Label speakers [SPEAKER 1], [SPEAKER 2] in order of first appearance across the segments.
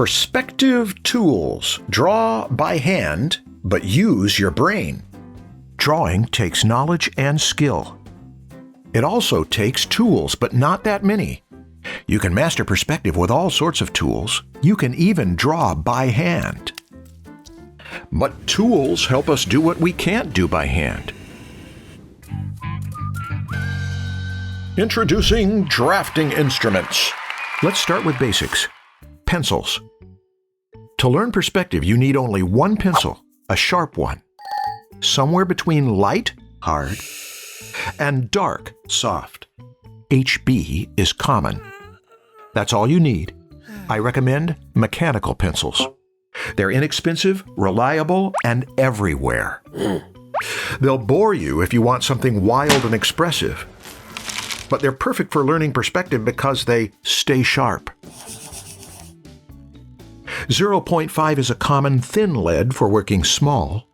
[SPEAKER 1] Perspective tools. Draw by hand, but use your brain. Drawing takes knowledge and skill. It also takes tools, but not that many. You can master perspective with all sorts of tools. You can even draw by hand. But tools help us do what we can't do by hand. Introducing drafting instruments. Let's start with basics. Pencils. To learn perspective, you need only one pencil, a sharp one. Somewhere between light, hard, and dark, soft. HB is common. That's all you need. I recommend mechanical pencils. They're inexpensive, reliable, and everywhere. They'll bore you if you want something wild and expressive. But they're perfect for learning perspective because they stay sharp. 0.5 is a common thin lead for working small.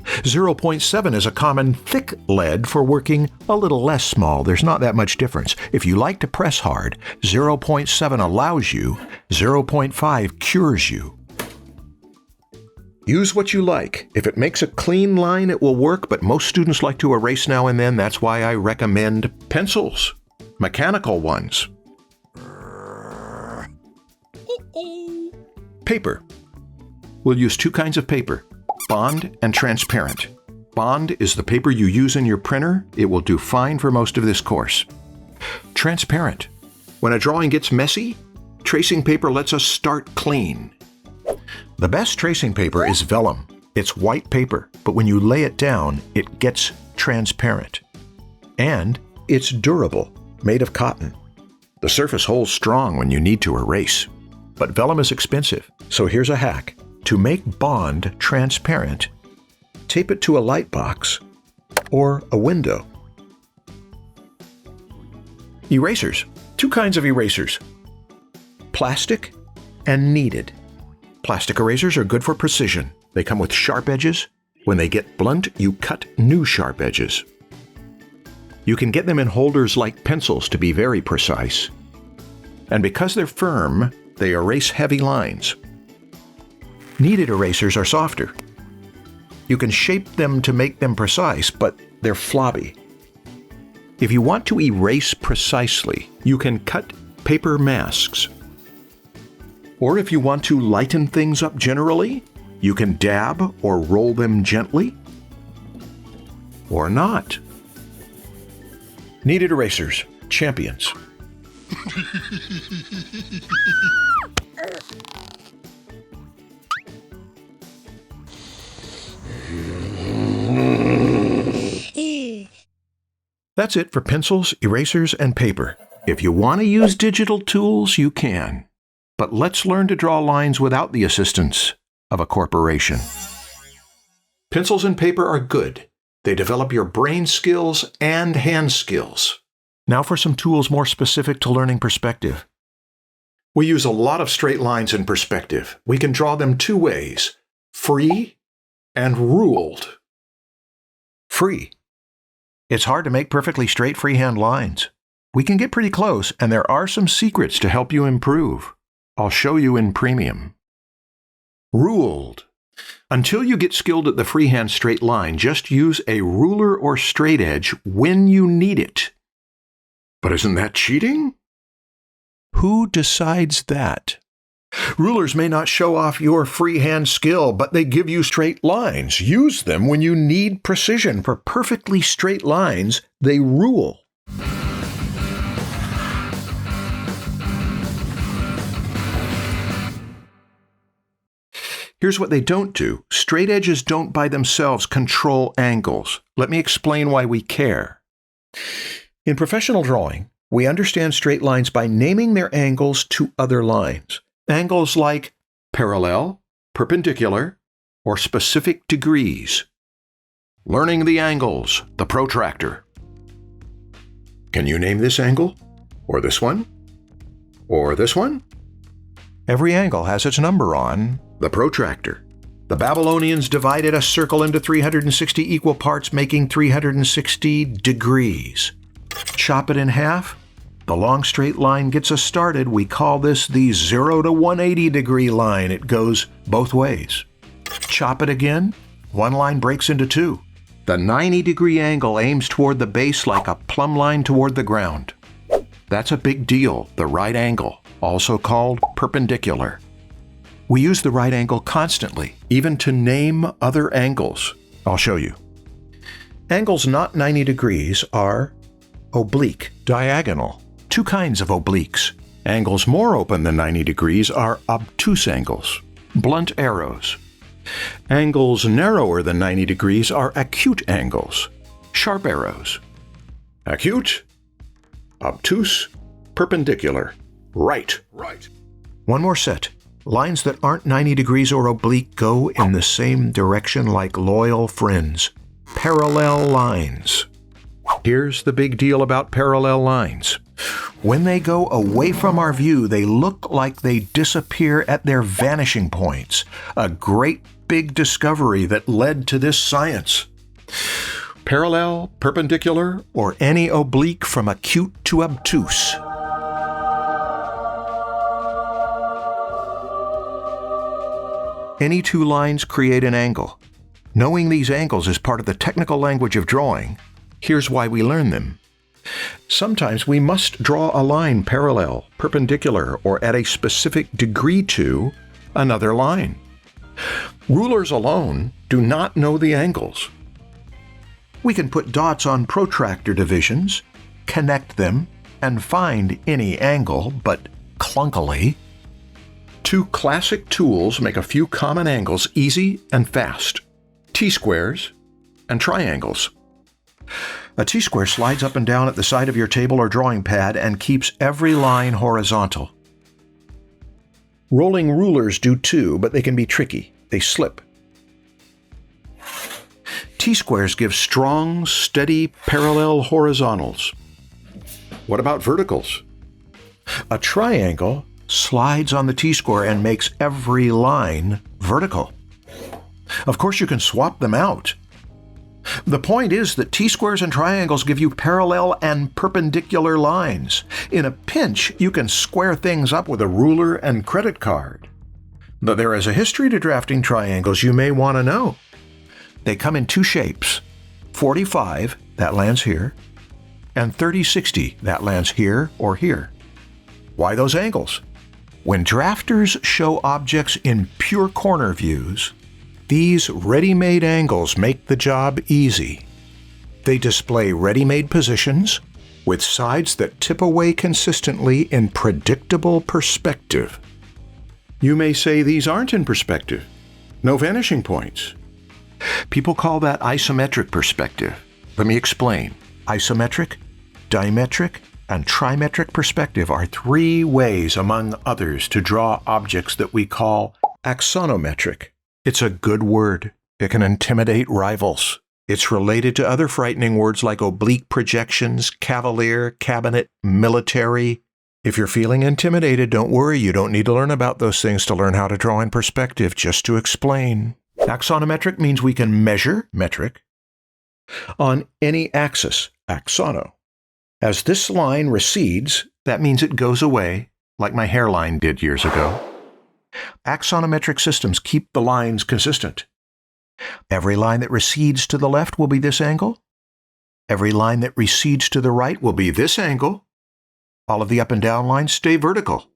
[SPEAKER 1] 0.7 is a common thick lead for working a little less small. There's not that much difference. If you like to press hard, 0.7 allows you, 0.5 cures you. Use what you like. If it makes a clean line, it will work, but most students like to erase now and then. That's why I recommend pencils, mechanical ones. Paper. We'll use two kinds of paper, bond and transparent. Bond is the paper you use in your printer. It will do fine for most of this course. Transparent. When a drawing gets messy, tracing paper lets us start clean. The best tracing paper is vellum. It's white paper, but when you lay it down, it gets transparent. And it's durable, made of cotton. The surface holds strong when you need to erase. But vellum is expensive, so here's a hack. To make bond transparent, tape it to a light box or a window. Erasers. Two kinds of erasers. Plastic and kneaded. Plastic erasers are good for precision. They come with sharp edges. When they get blunt, you cut new sharp edges. You can get them in holders like pencils to be very precise. And because they're firm, they erase heavy lines. Kneaded erasers are softer. You can shape them to make them precise, but they're floppy. If you want to erase precisely, you can cut paper masks. Or if you want to lighten things up generally, you can dab or roll them gently. Or not. Kneaded erasers, champions. That's it for pencils, erasers, and paper. If you want to use digital tools, you can. But let's learn to draw lines without the assistance of a corporation. Pencils and paper are good. They develop your brain skills and hand skills. Now for some tools more specific to learning perspective. We use a lot of straight lines in perspective. We can draw them two ways, free and ruled. Free. It's hard to make perfectly straight freehand lines. We can get pretty close, and there are some secrets to help you improve. I'll show you in premium. Ruled. Until you get skilled at the freehand straight line, just use a ruler or straight edge when you need it. But isn't that cheating? Who decides that? Rulers may not show off your freehand skill, but they give you straight lines. Use them when you need precision. For perfectly straight lines, they rule. Here's what they don't do. Straight edges don't by themselves control angles. Let me explain why we care. In professional drawing, we understand straight lines by naming their angles to other lines. Angles like parallel, perpendicular, or specific degrees. Learning the angles, the protractor. Can you name this angle? Or this one? Or this one? Every angle has its number on the protractor. The Babylonians divided a circle into 360 equal parts, making 360 degrees. Chop it in half, The long straight line gets us started. We call this the 0 to 180 degree line. It goes both ways. Chop it again. One line breaks into two. The 90-degree angle aims toward the base like a plumb line toward the ground. That's a big deal, the right angle, also called perpendicular. We use the right angle constantly, even to name other angles. I'll show you. Angles not 90 degrees are oblique, diagonal. Two kinds of obliques. Angles more open than 90 degrees are obtuse angles, blunt arrows. Angles narrower than 90 degrees are acute angles, sharp arrows. Acute, obtuse, perpendicular, right. One more set. Lines that aren't 90 degrees or oblique go in the same direction like loyal friends. Parallel lines. Here's the big deal about parallel lines. When they go away from our view, they look like they disappear at their vanishing points. A great big discovery that led to this science. Parallel, perpendicular, or any oblique from acute to obtuse. Any two lines create an angle. Knowing these angles is part of the technical language of drawing. Here's why we learn them. Sometimes we must draw a line parallel, perpendicular, or at a specific degree to another line. Rulers alone do not know the angles. We can put dots on protractor divisions, connect them, and find any angle, but clunkily. Two classic tools make a few common angles easy and fast: T-squares and triangles. A T-square slides up and down at the side of your table or drawing pad and keeps every line horizontal. Rolling rulers do too, but they can be tricky. They slip. T-squares give strong, steady, parallel horizontals. What about verticals? A triangle slides on the T-square and makes every line vertical. Of course, you can swap them out. The point is that T-squares and triangles give you parallel and perpendicular lines. In a pinch, you can square things up with a ruler and credit card. Though there is a history to drafting triangles you may want to know. They come in two shapes: 45, that lands here, and 30-60, that lands here or here. Why those angles? When drafters show objects in pure corner views, these ready-made angles make the job easy. They display ready-made positions with sides that tip away consistently in predictable perspective. You may say these aren't in perspective. No vanishing points. People call that isometric perspective. Let me explain. Isometric, dimetric, and trimetric perspective are three ways, among others, to draw objects that we call axonometric. It's a good word. It can intimidate rivals. It's related to other frightening words like oblique projections, cavalier, cabinet, military. If you're feeling intimidated, don't worry. You don't need to learn about those things to learn how to draw in perspective, just to explain. Axonometric means we can measure, metric, on any axis, axono. As this line recedes, that means it goes away, like my hairline did years ago. Axonometric systems keep the lines consistent. Every line that recedes to the left will be this angle. Every line that recedes to the right will be this angle. All of the up and down lines stay vertical.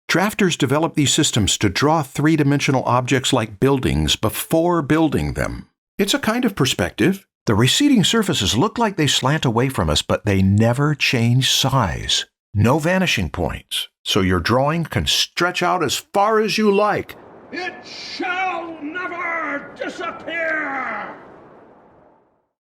[SPEAKER 1] Drafters develop these systems to draw three-dimensional objects like buildings before building them. It's a kind of perspective. The receding surfaces look like they slant away from us, but they never change size. No vanishing points, so your drawing can stretch out as far as you like.
[SPEAKER 2] It shall never disappear!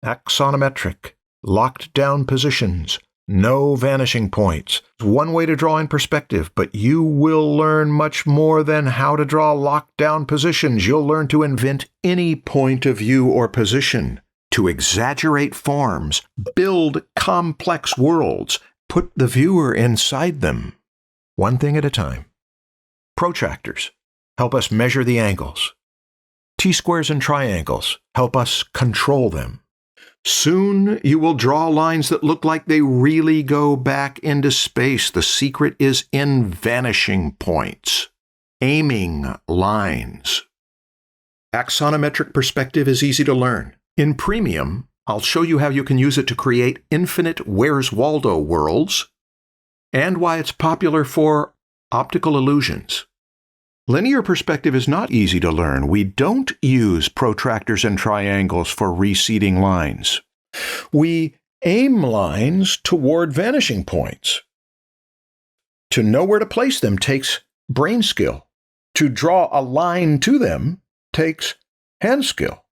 [SPEAKER 1] Axonometric, locked down positions, no vanishing points. One way to draw in perspective, but you will learn much more than how to draw locked down positions. You'll learn to invent any point of view or position, to exaggerate forms, build complex worlds, put the viewer inside them, one thing at a time. Protractors help us measure the angles. T-squares and triangles help us control them. Soon you will draw lines that look like they really go back into space. The secret is in vanishing points, aiming lines. Axonometric perspective is easy to learn. In Premium, I'll show you how you can use it to create infinite Where's Waldo worlds and why it's popular for optical illusions. Linear perspective is not easy to learn. We don't use protractors and triangles for reseating lines. We aim lines toward vanishing points. To know where to place them takes brain skill. To draw a line to them takes hand skill,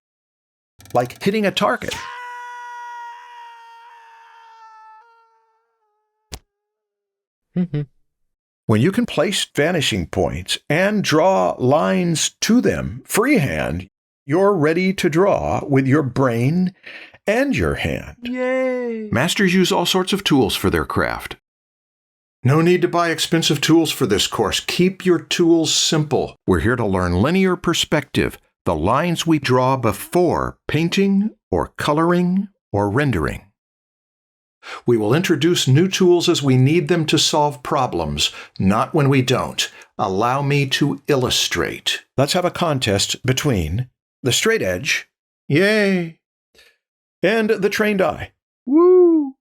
[SPEAKER 1] like hitting a target. When you can place vanishing points and draw lines to them freehand, you're ready to draw with your brain and your hand.
[SPEAKER 3] Yay!
[SPEAKER 1] Masters use all sorts of tools for their craft. No need to buy expensive tools for this course. Keep your tools simple. We're here to learn linear perspective, the lines we draw before painting or coloring or rendering. We will introduce new tools as we need them to solve problems, not when we don't. Allow me to illustrate. Let's have a contest between the straight edge, yay, and the trained eye. Woo!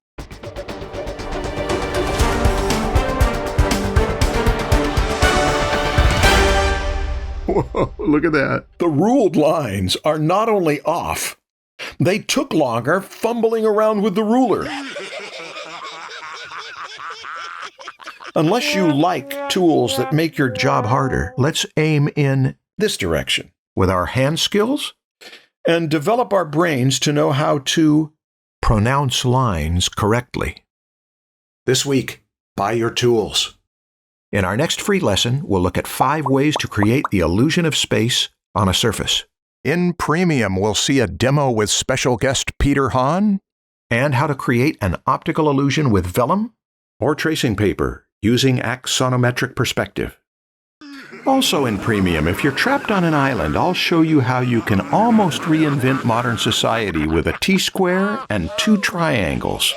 [SPEAKER 1] Whoa, look at that. The ruled lines are not only off, they took longer fumbling around with the ruler. Unless you like tools that make your job harder, let's aim in this direction with our hand skills and develop our brains to know how to pronounce lines correctly. This week, buy your tools. In our next free lesson, we'll look at 5 ways to create the illusion of space on a surface. In Premium, we'll see a demo with special guest Peter Hahn and how to create an optical illusion with vellum or tracing paper using axonometric perspective. Also in Premium, if you're trapped on an island, I'll show you how you can almost reinvent modern society with a T-square and 2 triangles.